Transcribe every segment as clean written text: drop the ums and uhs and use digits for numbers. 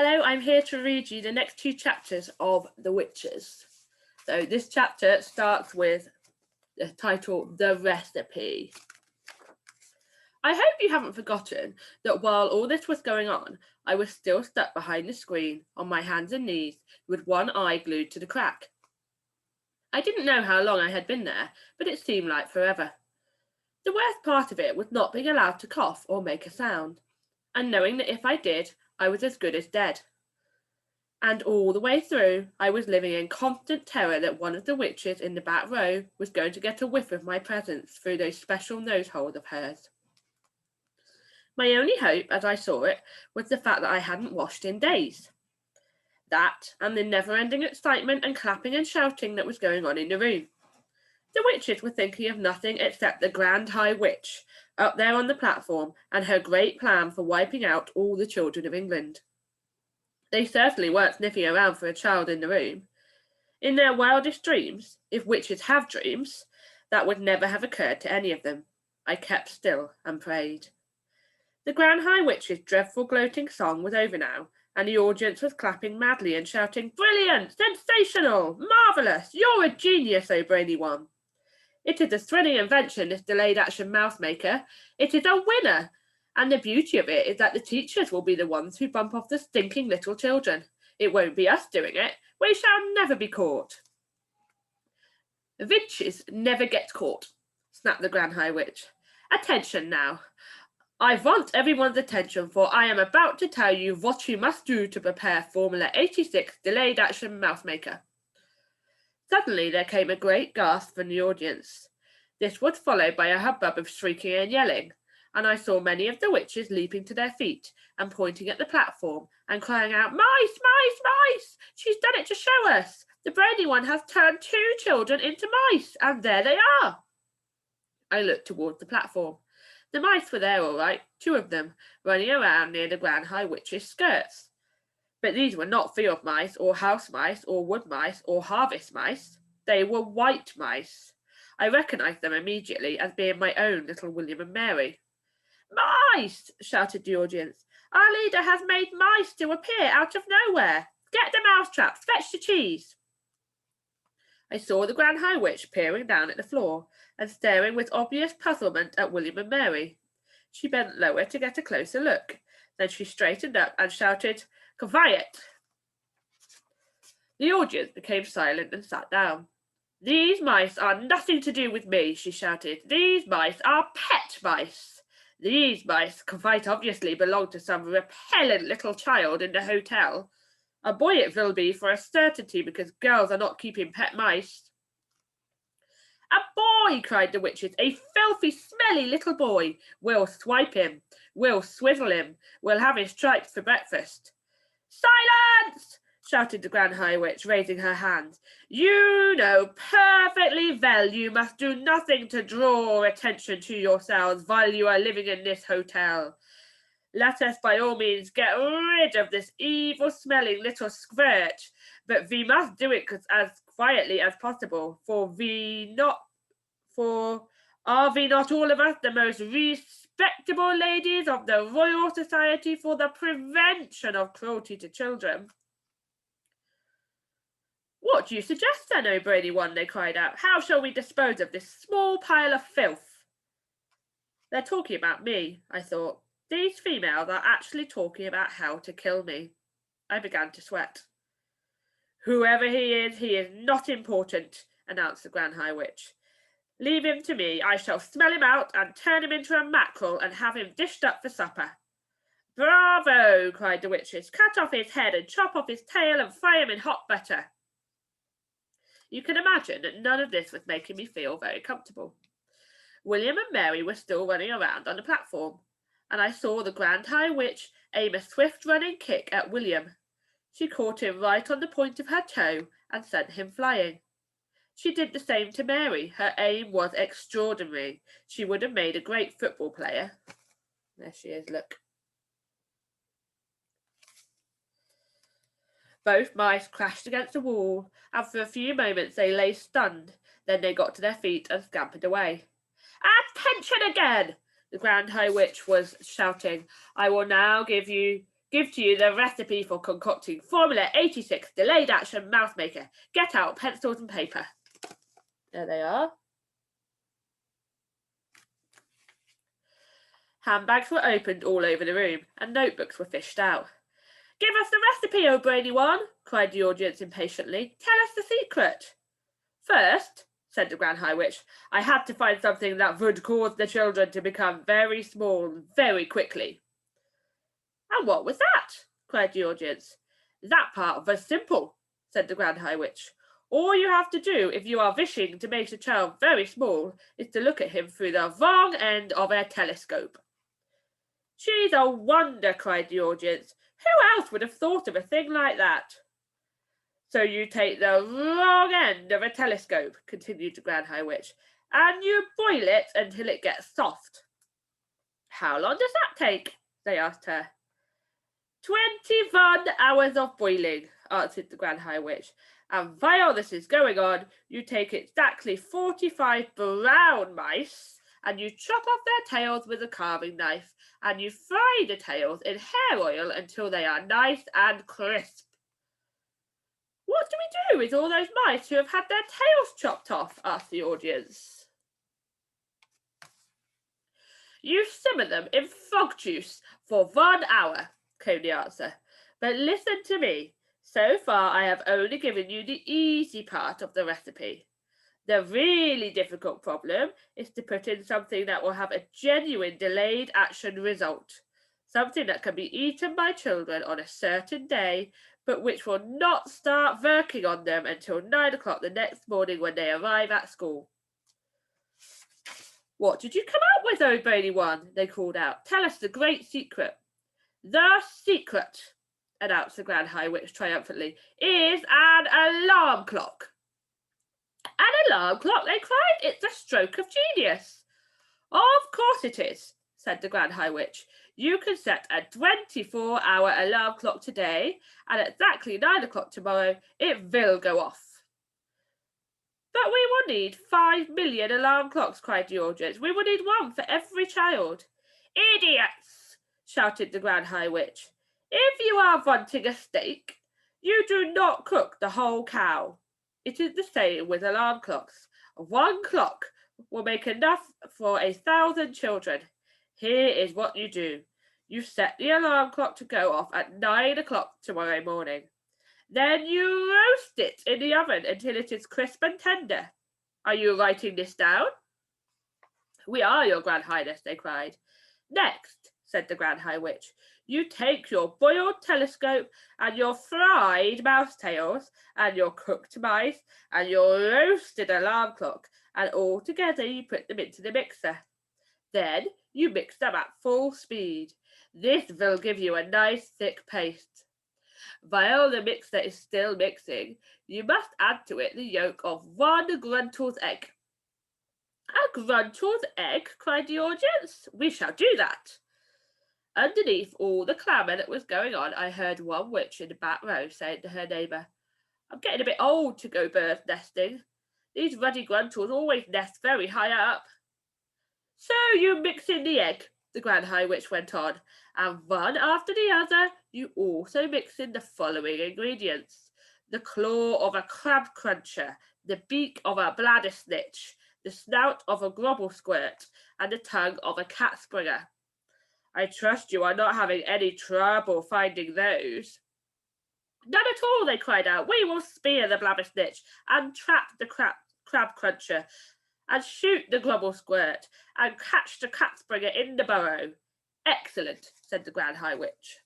Hello, I'm here to read you the next two chapters of The Witches. So this chapter starts with the title, The Recipe. I hope you haven't forgotten that while all this was going on, I was still stuck behind the screen on my hands and knees with one eye glued to the crack. I didn't know how long I had been there, but it seemed like forever. The worst part of it was not being allowed to cough or make a sound, and knowing that if I did, I was as good as dead. And all the way through, I was living in constant terror that one of the witches in the back row was going to get a whiff of my presence through those special nose holes of hers. My only hope, as I saw it, was the fact that I hadn't washed in days. That, and the never-ending excitement and clapping and shouting that was going on in the room. The witches were thinking of nothing except the Grand High Witch, up there on the platform, and her great plan for wiping out all the children of England. They certainly weren't sniffing around for a child in the room. In their wildest dreams, if witches have dreams, that would never have occurred to any of them. I kept still and prayed. The Grand High Witch's dreadful gloating song was over now, and the audience was clapping madly and shouting, "Brilliant! Sensational! Marvellous! You're a genius, oh brainy one! It is a thrilling invention, this delayed action mouse maker. It is a winner! And the beauty of it is that the teachers will be the ones who bump off the stinking little children. It won't be us doing it. We shall never be caught." "Witches never get caught," snapped the Grand High Witch. "Attention now. I want everyone's attention, for I am about to tell you what you must do to prepare Formula 86 Delayed Action Mouse Maker." Suddenly there came a great gasp from the audience. This was followed by a hubbub of shrieking and yelling, and I saw many of the witches leaping to their feet and pointing at the platform and crying out, "Mice, mice, mice! She's done it to show us! The brainy one has turned 2 children into mice, and there they are!" I looked towards the platform. The mice were there all right, 2 of them, running around near the Grand High Witch's skirts. But these were not field mice, or house mice, or wood mice, or harvest mice. They were white mice. I recognised them immediately as being my own little William and Mary. "Mice!" shouted the audience. "Our leader has made mice to appear out of nowhere. Get the mousetraps, fetch the cheese." I saw the Grand High Witch peering down at the floor and staring with obvious puzzlement at William and Mary. She bent lower to get a closer look. Then she straightened up and shouted, "Quiet!" The audience became silent and sat down. "These mice are nothing to do with me," she shouted. "These mice are pet mice. These mice quite obviously belong to some repellent little child in the hotel. A boy it will be for a certainty, because girls are not keeping pet mice." "A boy!" cried the witches. "A filthy, smelly little boy. We'll swipe him. We'll swizzle him. We'll have his stripes for breakfast." "Silence!" shouted the Grand High Witch, raising her hand. "You know perfectly well you must do nothing to draw attention to yourselves while you are living in this hotel. Let us by all means get rid of this evil-smelling little squirt, but we must do it as quietly as possible, for are we not all of us the most respectable ladies of the Royal Society for the Prevention of Cruelty to Children?" "What do you suggest then, O brainy one?" they cried out. "How shall we dispose of this small pile of filth?" They're talking about me, I thought. These females are actually talking about how to kill me. I began to sweat. "Whoever he is not important," announced the Grand High Witch. "Leave him to me. I shall smell him out and turn him into a mackerel and have him dished up for supper." "Bravo!" cried the witches. "Cut off his head and chop off his tail and fry him in hot butter." You can imagine that none of this was making me feel very comfortable. William and Mary were still running around on the platform, and I saw the Grand High Witch aim a swift running kick at William. She caught him right on the point of her toe and sent him flying. She did the same to Mary. Her aim was extraordinary. She would have made a great football player. There she is, look. Both mice crashed against the wall, and for a few moments they lay stunned. Then they got to their feet and scampered away. "Attention again!" the Grand High Witch was shouting. "I will now give you Give to you the recipe for concocting Formula 86 Delayed Action Mouse Maker. Get out pencils and paper. There they are. Handbags were opened all over the room, and notebooks were fished out. Give us the recipe, oh brainy one, cried the audience impatiently. Tell us the secret. First, said the Grand High Witch, I had to find something that would cause the children to become very small very quickly. And what was that? Cried the audience. That part was simple, said the Grand High Witch. All you have to do if you are wishing to make a child very small is to look at him through the wrong end of a telescope. She's a wonder, cried the audience. Who else would have thought of a thing like that? So you take the wrong end of a telescope, continued the Grand High Witch, and you boil it until it gets soft. How long does that take? They asked her. 21 hours of boiling, answered the Grand High Witch. And while this is going on, you take exactly 45 brown mice and you chop off their tails with a carving knife and you fry the tails in hair oil until they are nice and crisp. What do we do with all those mice who have had their tails chopped off? Asked the audience. You simmer them in frog juice for 1 hour, came the answer. But listen to me. So far, I have only given you the easy part of the recipe. The really difficult problem is to put in something that will have a genuine delayed action result. Something that can be eaten by children on a certain day, but which will not start working on them until 9 o'clock the next morning when they arrive at school. What did you come up with, oh brainy one? They called out. Tell us the great secret. The secret, announced the Grand High Witch triumphantly, is an alarm clock. An alarm clock, they cried. It's a stroke of genius. Of course it is, said the Grand High Witch. You can set a 24-hour alarm clock today, and at exactly 9 o'clock tomorrow, it will go off. But we will need 5 million alarm clocks, cried the audience. We will need one for every child. Idiots, shouted the Grand High Witch. If you are wanting a steak, you do not cook the whole cow. It is the same with alarm clocks. One clock will make enough for 1,000 children. Here is what you do. You set the alarm clock to go off at 9 o'clock tomorrow morning. Then you roast it in the oven until it is crisp and tender. Are you writing this down? We are, your Grand Highness, they cried. Next, said the Grand High Witch, you take your boiled telescope and your fried mouse tails and your cooked mice and your roasted alarm clock, and all together you put them into the mixer. Then you mix them at full speed. This will give you a nice thick paste. While the mixer is still mixing, you must add to it the yolk of 1 Gruntle's egg. A Gruntle's egg, cried the audience. We shall do that. Underneath all the clamour that was going on, I heard one witch in the back row saying to her neighbour, I'm getting a bit old to go bird nesting. These ruddy Gruntles always nest very high up. So you mix in the egg, the Grand High Witch went on, and one after the other, you also mix in the following ingredients. The claw of a crab cruncher, the beak of a bladder snitch, the snout of a grobble squirt, and the tongue of a cat springer. I trust you are not having any trouble finding those. None at all, they cried out. We will spear the blabber snitch and trap the crab cruncher and shoot the grobble squirt and catch the cat springer in the burrow. Excellent, said the Grand High Witch.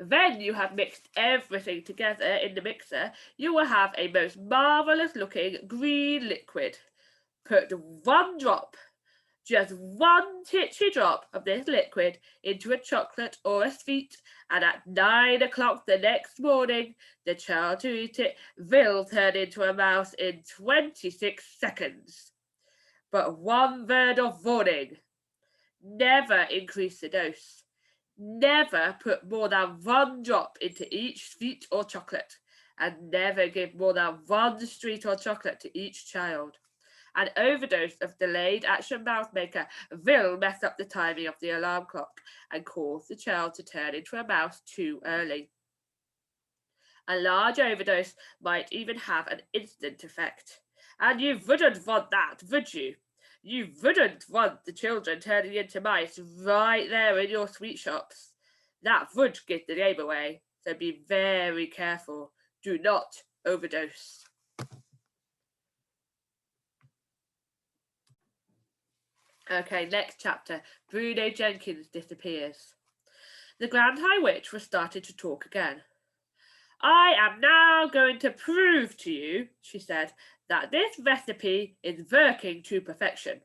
When you have mixed everything together in the mixer, you will have a most marvellous looking green liquid. Put 1 drop, just 1 titchy drop of this liquid into a chocolate or a sweet, and at 9 o'clock the next morning, the child who eats it will turn into a mouse in 26 seconds. But one word of warning, never increase the dose. Never put more than 1 drop into each sweet or chocolate, and never give more than 1 sweet or chocolate to each child. An overdose of delayed action mouse maker will mess up the timing of the alarm clock and cause the child to turn into a mouse too early. A large overdose might even have an instant effect. And you wouldn't want that, would you? You wouldn't want the children turning into mice right there in your sweet shops. That would give the game away, so be very careful. Do not overdose. Okay, next chapter. Bruno Jenkins disappears. The Grand High Witch was starting to talk again. I am now going to prove to you, she said, that this recipe is working to perfection.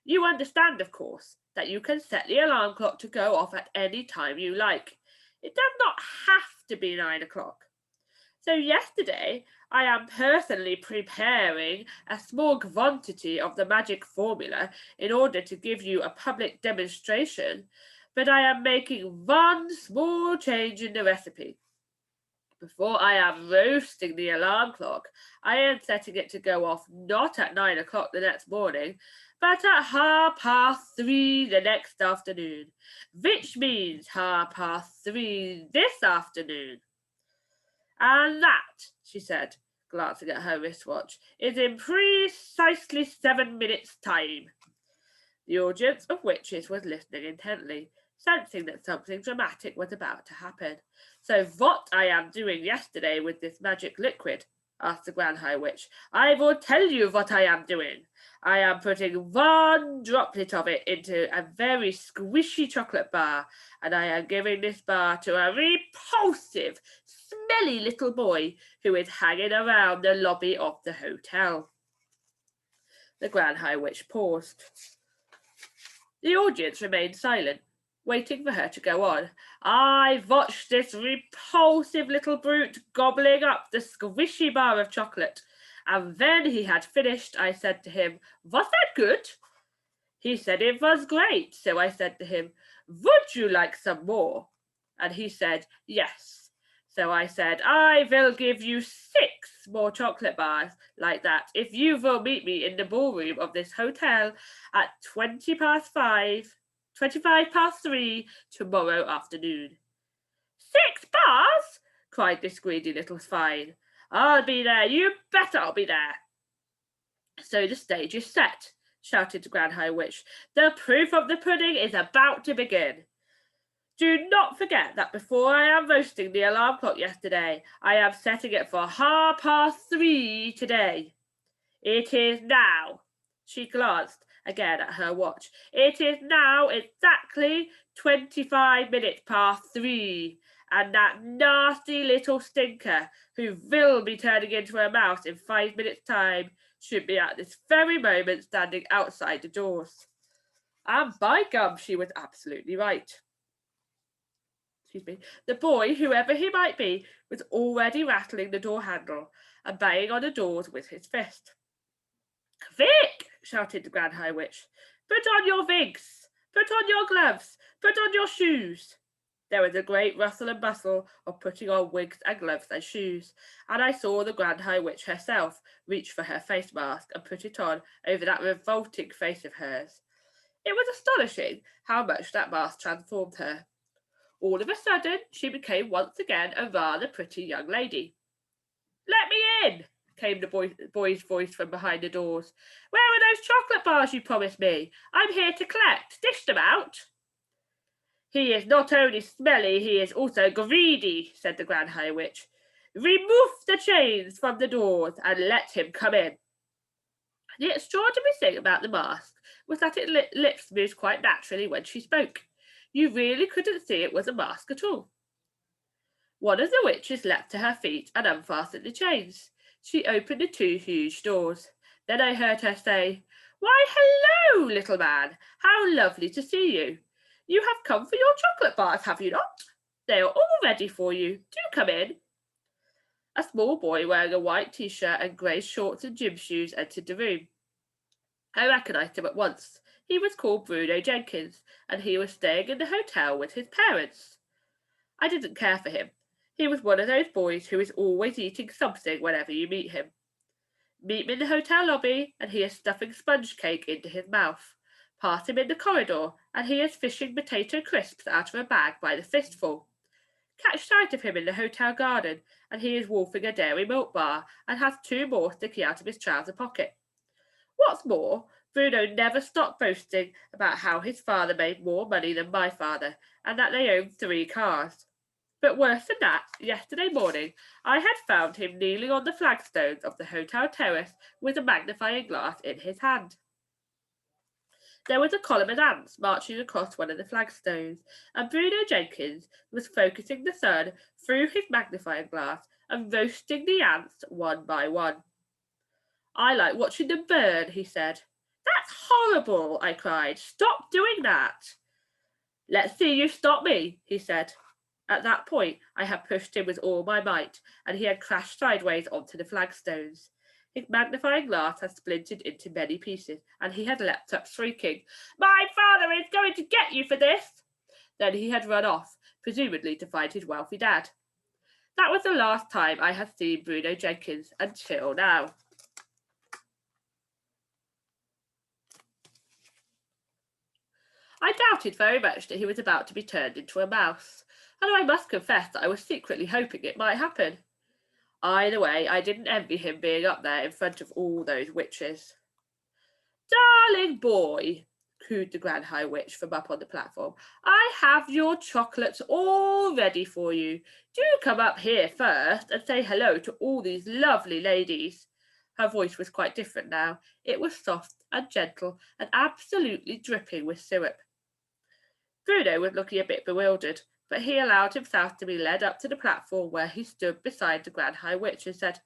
You understand, of course, that you can set the alarm clock to go off at any time you like. It does not have to be 9 o'clock. So yesterday, I am personally preparing a small quantity of the magic formula in order to give you a public demonstration, but I am making one small change in the recipe. Before I am roasting the alarm clock, I am setting it to go off not at 9 o'clock the next morning, but at 3:30 the next afternoon, which means 3:30 this afternoon. And that, she said, glancing at her wristwatch, is in precisely 7 minutes' time. The audience of witches was listening intently, sensing that something dramatic was about to happen. So what I am doing yesterday with this magic liquid, asked the Grand High Witch. I will tell you what I am doing. I am putting one droplet of it into a very squishy chocolate bar, and I am giving this bar to a repulsive, smelly little boy who is hanging around the lobby of the hotel. The Grand High Witch paused. The audience remained silent, waiting for her to go on. I watched this repulsive little brute gobbling up the squishy bar of chocolate, and when he had finished, I said to him, "Was that good?" He said it was great, so I said to him, "Would you like some more?" And he said, "Yes." So I said, "I will give you 6 more chocolate bars like that if you will meet me in the ballroom of this hotel at 25 past 3 tomorrow afternoon." 6 bars? Cried this greedy little swine. I'll be there, you bet I'll be there. So the stage is set, shouted the Grand High Witch. The proof of the pudding is about to begin. Do not forget that before I am roasting the alarm clock yesterday, I am setting it for 3:30 today. It is now. She glanced again at her watch. It is now exactly 25 minutes past 3, and that nasty little stinker, who will be turning into a mouse in 5 minutes' time, should be at this very moment standing outside the doors. And by gum, she was absolutely right. The boy, whoever he might be, was already rattling the door handle and banging on the doors with his fist. Quick! Shouted the Grand High Witch. Put on your wigs! Put on your gloves! Put on your shoes! There was a great rustle and bustle of putting on wigs and gloves and shoes, and I saw the Grand High Witch herself reach for her face mask and put it on over that revolting face of hers. It was astonishing how much that mask transformed her. All of a sudden, she became once again a rather pretty young lady. Let me in, came the boy's voice from behind the doors. Where are those chocolate bars you promised me? I'm here to collect. Dish them out. He is not only smelly, he is also greedy, said the Grand High Witch. Remove the chains from the doors and let him come in. The extraordinary thing about the mask was that its lips moved quite naturally when she spoke. You really couldn't see it was a mask at all. One of the witches leapt to her feet and unfastened the chains. She opened the 2 huge doors. Then I heard her say, Why, hello, little man. How lovely to see you. You have come for your chocolate bars, have you not? They are all ready for you. Do come in. A small boy wearing a white t-shirt and grey shorts and gym shoes entered the room. I recognised him at once. He was called Bruno Jenkins, and he was staying in the hotel with his parents. I didn't care for him. He was one of those boys who is always eating something whenever you meet him. Meet him in the hotel lobby, and he is stuffing sponge cake into his mouth. Pass him in the corridor, and he is fishing potato crisps out of a bag by the fistful. Catch sight of him in the hotel garden, and he is wolfing a dairy milk bar and has 2 more sticking out of his trouser pocket. What's more, Bruno never stopped boasting about how his father made more money than my father, and that they owned 3 cars. But worse than that, yesterday morning I had found him kneeling on the flagstones of the hotel terrace with a magnifying glass in his hand. There was a column of ants marching across one of the flagstones, and Bruno Jenkins was focusing the sun through his magnifying glass and roasting the ants one by one. I like watching them burn, he said. That's horrible, I cried. Stop doing that. Let's see you stop me, he said. At that point, I had pushed him with all my might, and he had crashed sideways onto the flagstones. His magnifying glass had splintered into many pieces, and he had leapt up shrieking, My father is going to get you for this! Then he had run off, presumably to find his wealthy dad. That was the last time I had seen Bruno Jenkins until now. I doubted very much that he was about to be turned into a mouse, and I must confess that I was secretly hoping it might happen. Either way, I didn't envy him being up there in front of all those witches. Darling boy, cooed the Grand High Witch from up on the platform, I have your chocolates all ready for you. Do come up here first and say hello to all these lovely ladies. Her voice was quite different now. It was soft and gentle and absolutely dripping with syrup. Bruno was looking a bit bewildered, but he allowed himself to be led up to the platform where he stood beside the Grand High Witch and said,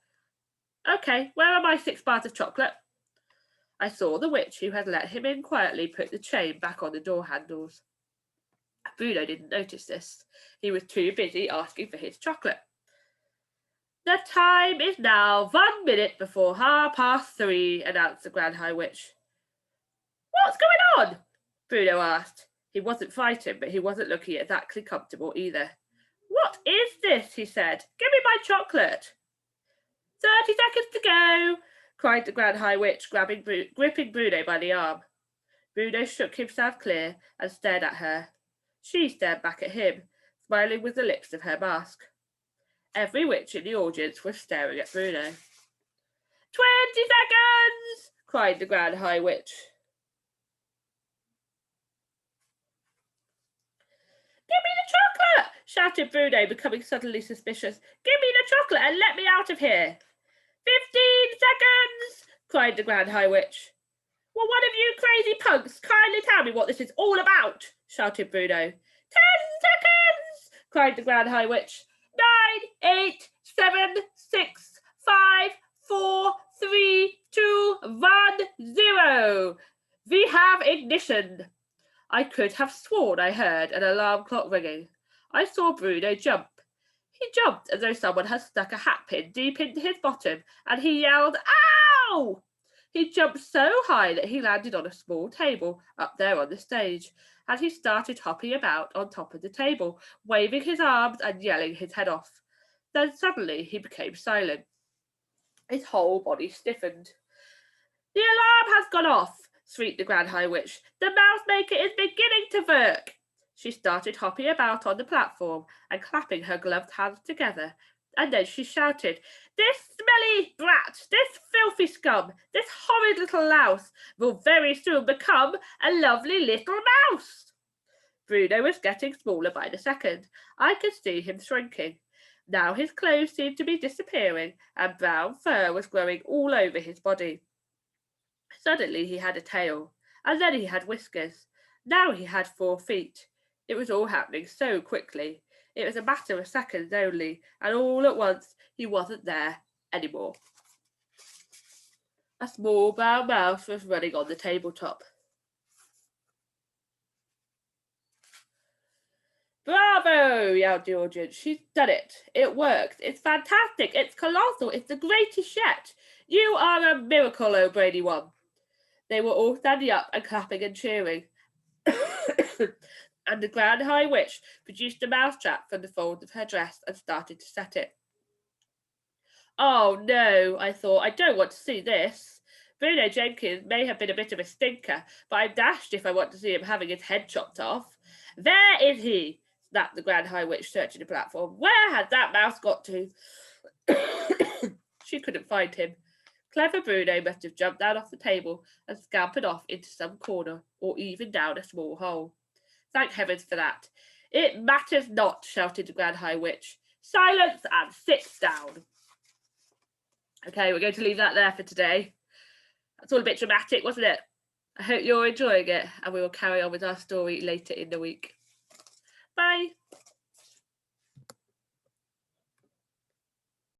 Okay, where are my 6 bars of chocolate? I saw the witch who had let him in quietly put the chain back on the door handles. Bruno didn't notice this. He was too busy asking for his chocolate. The time is now 1 minute before 3:30, announced the Grand High Witch. What's going on? Bruno asked. He wasn't frightened, but he wasn't looking exactly comfortable either. What is this? He said. Give me my chocolate. 30 seconds to go, cried the Grand High Witch, gripping Bruno by the arm. Bruno shook himself clear and stared at her. She stared back at him, smiling with the lips of her mask. Every witch in the audience was staring at Bruno. 20 seconds, cried the Grand High Witch. Give me the chocolate, shouted Bruno, becoming suddenly suspicious. Give me the chocolate and let me out of here. 15 seconds, cried the Grand High Witch. Well, one of you crazy punks, kindly tell me what this is all about, shouted Bruno. 10 seconds, cried the Grand High Witch. 9, 8, 7, 6, 5, 4, 3, 2, 1, 0. We have ignition. I could have sworn I heard an alarm clock ringing. I saw Bruno jump. He jumped as though someone had stuck a hat pin deep into his bottom, and he yelled, Ow! He jumped so high that he landed on a small table up there on the stage, and he started hopping about on top of the table, waving his arms and yelling his head off. Then suddenly he became silent. His whole body stiffened. The alarm has gone off, shrieked the Grand High Witch. The mouse maker is beginning to work. She started hopping about on the platform and clapping her gloved hands together, and then she shouted, This smelly brat, this filthy scum, this horrid little louse will very soon become a lovely little mouse. Bruno was getting smaller by the second. I could see him shrinking. Now his clothes seemed to be disappearing, and brown fur was growing all over his body. Suddenly he had a tail, and then he had whiskers. Now he had 4 feet. It was all happening so quickly. It was a matter of seconds only, and all at once he wasn't there anymore. A small brown mouse was running on the tabletop. Bravo, yelled the audience. She's done it. It works. It's fantastic. It's colossal. It's the greatest yet. You are a miracle, oh Brady one. They were all standing up and clapping and cheering. And the Grand High Witch produced a mousetrap from the folds of her dress and started to set it. Oh no, I thought, I don't want to see this. Bruno Jenkins may have been a bit of a stinker, but I'm dashed if I want to see him having his head chopped off. There is he, snapped the Grand High Witch, searching the platform. Where has that mouse got to? She couldn't find him. Clever Bruno must have jumped down off the table and scampered off into some corner, or even down a small hole. Thank heavens for that. It matters not, shouted the Grand High Witch. Silence and sit down. Okay, we're going to leave that there for today. That's all a bit dramatic, wasn't it? I hope you're enjoying it, and we will carry on with our story later in the week. Bye.